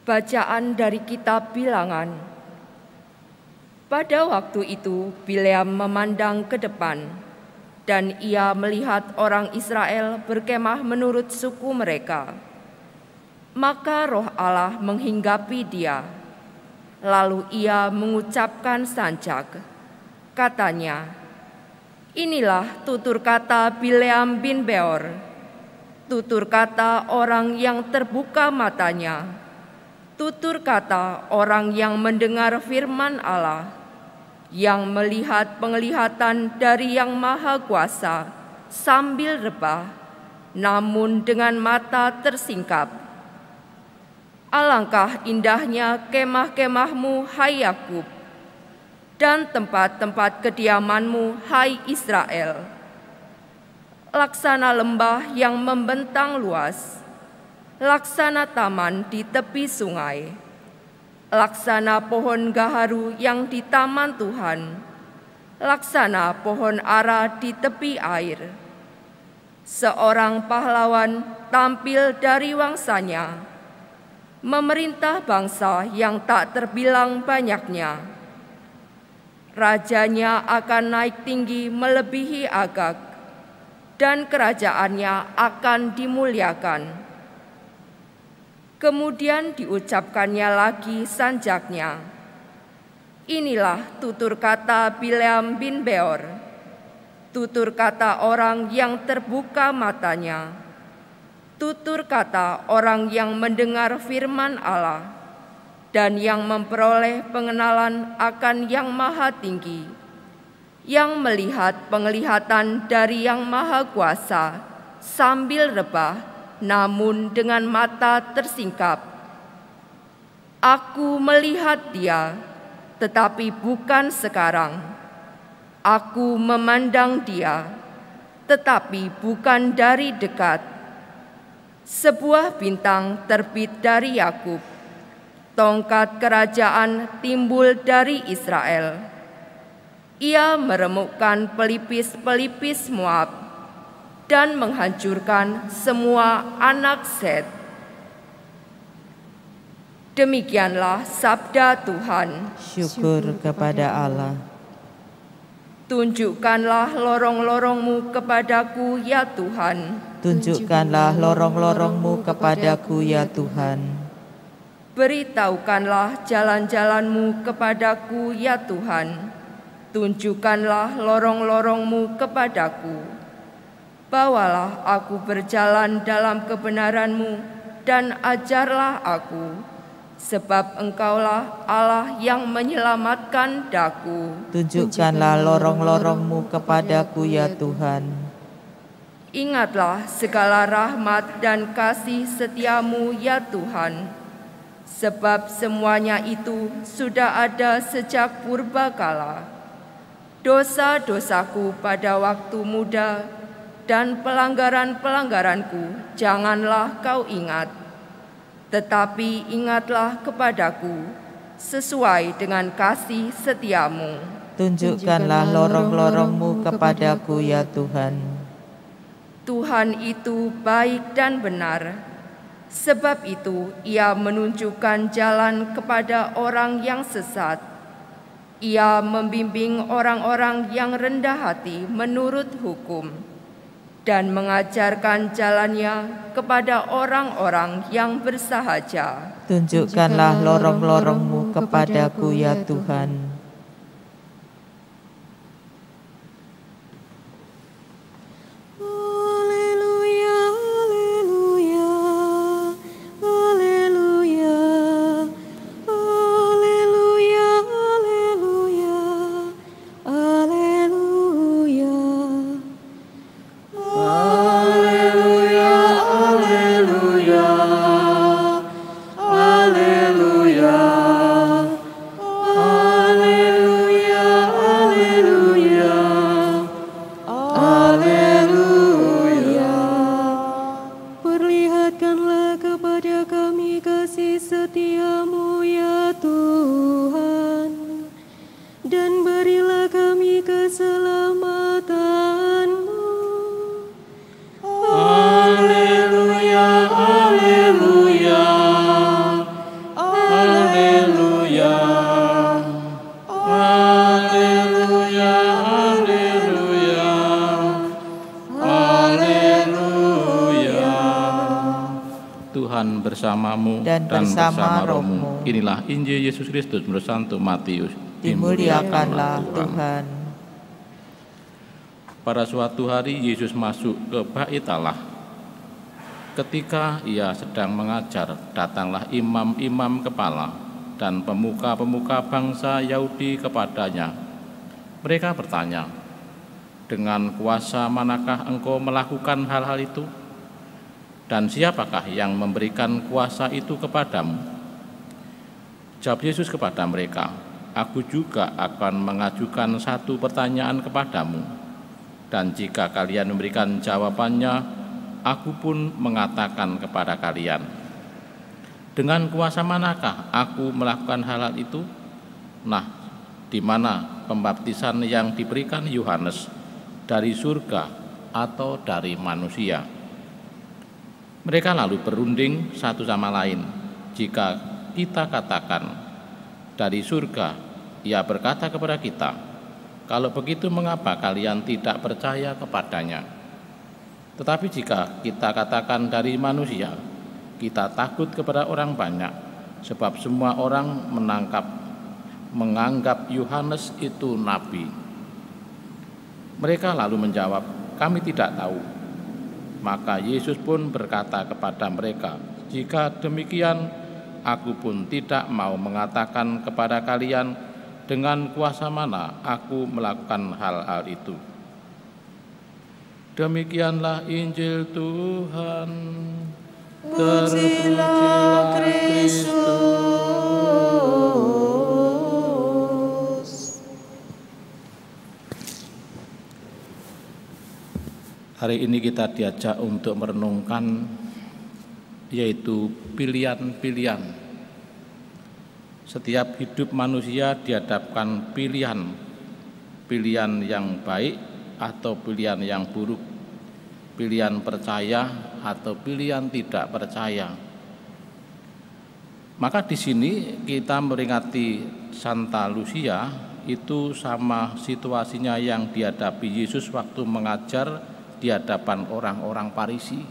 Bacaan dari kitab Bilangan. Pada waktu itu Bileam memandang ke depan, dan ia melihat orang Israel berkemah menurut suku mereka. Maka roh Allah menghinggapi dia. Lalu ia mengucapkan sanjak. Katanya, "Inilah tutur kata Bileam bin Beor, tutur kata orang yang terbuka matanya, tutur kata orang yang mendengar firman Allah, yang melihat penglihatan dari Yang Maha Kuasa sambil rebah, namun dengan mata tersingkap. Alangkah indahnya kemah-kemahmu, hai Yakub, dan tempat-tempat kediamanmu, hai Israel. Laksana lembah yang membentang luas, laksana taman di tepi sungai, laksana pohon gaharu yang di taman Tuhan, laksana pohon ara di tepi air. Seorang pahlawan tampil dari wangsanya, memerintah bangsa yang tak terbilang banyaknya. Rajanya akan naik tinggi melebihi Agag, dan kerajaannya akan dimuliakan." Kemudian diucapkannya lagi sanjaknya, "Inilah tutur kata Bileam bin Beor, tutur kata orang yang terbuka matanya, tutur kata orang yang mendengar firman Allah, dan yang memperoleh pengenalan akan Yang Maha Tinggi, yang melihat penglihatan dari Yang Maha Kuasa sambil rebah, namun dengan mata tersingkap. Aku melihat dia, tetapi bukan sekarang. Aku memandang dia, tetapi bukan dari dekat. Sebuah bintang terbit dari Yakub, tongkat kerajaan timbul dari Israel. Ia meremukkan pelipis-pelipis Moab dan menghancurkan semua anak Set." Demikianlah sabda Tuhan. Syukur kepada Allah. Tunjukkanlah lorong-lorong-Mu kepadaku, ya Tuhan. Tunjukkanlah lorong-lorong-Mu kepadaku, ya Tuhan. Beritahukanlah jalan-jalan-Mu kepadaku, ya Tuhan. Tunjukkanlah lorong-lorong-Mu kepadaku. Bawalah aku berjalan dalam kebenaran-Mu dan ajarlah aku, sebab Engkaulah Allah yang menyelamatkan daku. Tunjukkanlah lorong-lorong-Mu kepadaku, ya Tuhan. Ingatlah segala rahmat dan kasih setia-Mu, ya Tuhan, sebab semuanya itu sudah ada sejak purbakala. Dosa-dosaku pada waktu muda dan pelanggaran-pelanggaranku janganlah Kau ingat, tetapi ingatlah kepadaku sesuai dengan kasih setia-Mu. Tunjukkanlah lorong-lorong-Mu kepadaku, ya Tuhan. Tuhan itu baik dan benar, sebab itu Ia menunjukkan jalan kepada orang yang sesat. Ia membimbing orang-orang yang rendah hati menurut hukum, dan mengajarkan jalannya kepada orang-orang yang bersahaja. Tunjukkanlah lorong-lorong-Mu kepadaku, ya Tuhan. Tuhan bersamamu dan bersama rohmu. Inilah Injil Yesus Kristus menurut Santo Matius. Dimuliakanlah Tuhan. Pada suatu hari Yesus masuk ke Bait Allah. Ketika ia sedang mengajar, datanglah imam-imam kepala dan pemuka-pemuka bangsa Yahudi kepadanya. Mereka bertanya, "Dengan kuasa manakah engkau melakukan hal-hal itu? Dan siapakah yang memberikan kuasa itu kepadamu?" Jawab Yesus kepada mereka, "Aku juga akan mengajukan satu pertanyaan kepadamu, dan jika kalian memberikan jawabannya, aku pun mengatakan kepada kalian, dengan kuasa manakah aku melakukan hal-hal itu? Nah, di mana pembaptisan yang diberikan Yohanes, dari surga atau dari manusia?" Mereka lalu berunding satu sama lain. "Jika kita katakan dari surga," ia berkata kepada kita, "Kalau begitu mengapa kalian tidak percaya kepadanya? Tetapi jika kita katakan dari manusia, kita takut kepada orang banyak, sebab semua orang menganggap Yohanes itu nabi." Mereka lalu menjawab, "Kami tidak tahu." Maka Yesus pun berkata kepada mereka, "Jika demikian, aku pun tidak mau mengatakan kepada kalian dengan kuasa mana aku melakukan hal-hal itu." Demikianlah Injil Tuhan. Terpujilah Kristus. Hari ini kita diajak untuk merenungkan, yaitu pilihan-pilihan. Setiap hidup manusia dihadapkan pilihan yang baik atau pilihan yang buruk, pilihan percaya atau pilihan tidak percaya. Maka di sini kita memperingati Santa Lucia, itu sama situasinya yang dihadapi Yesus waktu mengajar di hadapan orang-orang Farisi.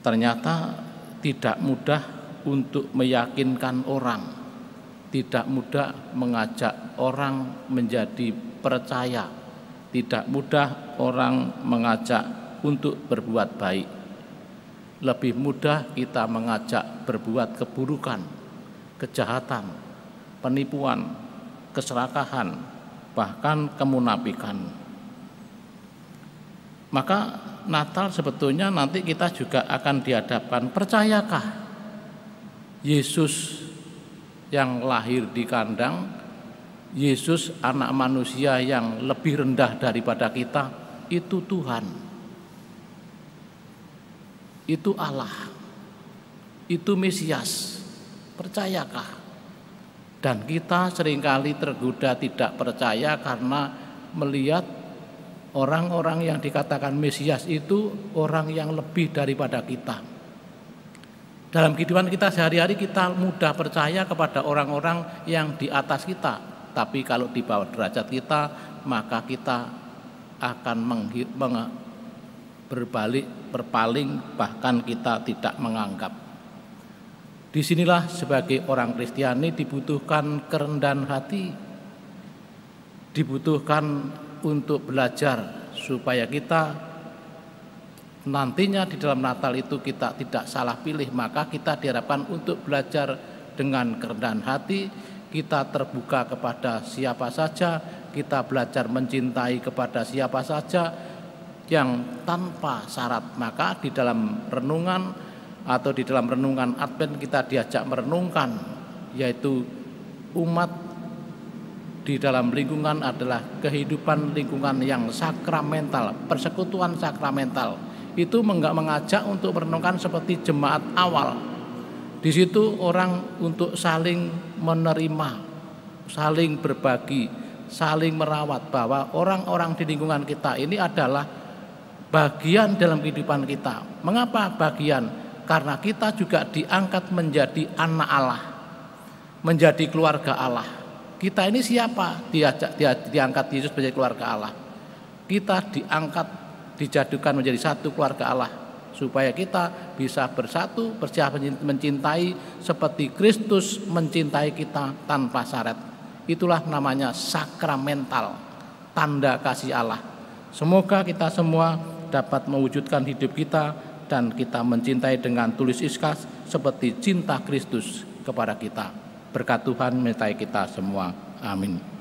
Ternyata tidak mudah untuk meyakinkan orang, tidak mudah mengajak orang menjadi percaya, tidak mudah orang mengajak untuk berbuat baik. Lebih mudah kita mengajak berbuat keburukan, kejahatan, penipuan, keserakahan, bahkan kemunafikan. Maka Natal sebetulnya nanti kita juga akan dihadapkan, percayakah Yesus yang lahir di kandang, Yesus anak manusia yang lebih rendah daripada kita, itu Tuhan, itu Allah, itu Mesias, percayakah? Dan kita seringkali tergoda tidak percaya karena melihat orang-orang yang dikatakan Mesias itu orang yang lebih daripada kita. Dalam kehidupan kita sehari-hari kita mudah percaya kepada orang-orang yang di atas kita. Tapi kalau di bawah derajat kita, maka kita akan berpaling, bahkan kita tidak menganggap. Disinilah sebagai orang Kristiani dibutuhkan kerendahan hati, dibutuhkan untuk belajar supaya kita nantinya di dalam Natal itu kita tidak salah pilih. Maka kita diharapkan untuk belajar dengan kerendahan hati, kita terbuka kepada siapa saja, kita belajar mencintai kepada siapa saja yang tanpa syarat. Maka di dalam renungan atau di dalam renungan Advent kita diajak merenungkan, yaitu umat di dalam lingkungan adalah kehidupan lingkungan yang sakramental, persekutuan sakramental. Itu mengajak untuk merenungkan seperti jemaat awal. Di situ orang untuk saling menerima, saling berbagi, saling merawat, bahwa orang-orang di lingkungan kita ini adalah bagian dalam kehidupan kita. Mengapa bagian? Karena kita juga diangkat menjadi anak Allah, menjadi keluarga Allah. Kita ini siapa? Diangkat Yesus menjadi keluarga Allah. Kita diangkat, dijadikan menjadi satu keluarga Allah, supaya kita bisa bersatu, bersiap mencintai seperti Kristus mencintai kita tanpa syarat. Itulah namanya sakramental, tanda kasih Allah. Semoga kita semua dapat mewujudkan hidup kita dan kita mencintai dengan tulus ikhlas seperti cinta Kristus kepada kita. Berkat Tuhan menyertai kita semua. Amin.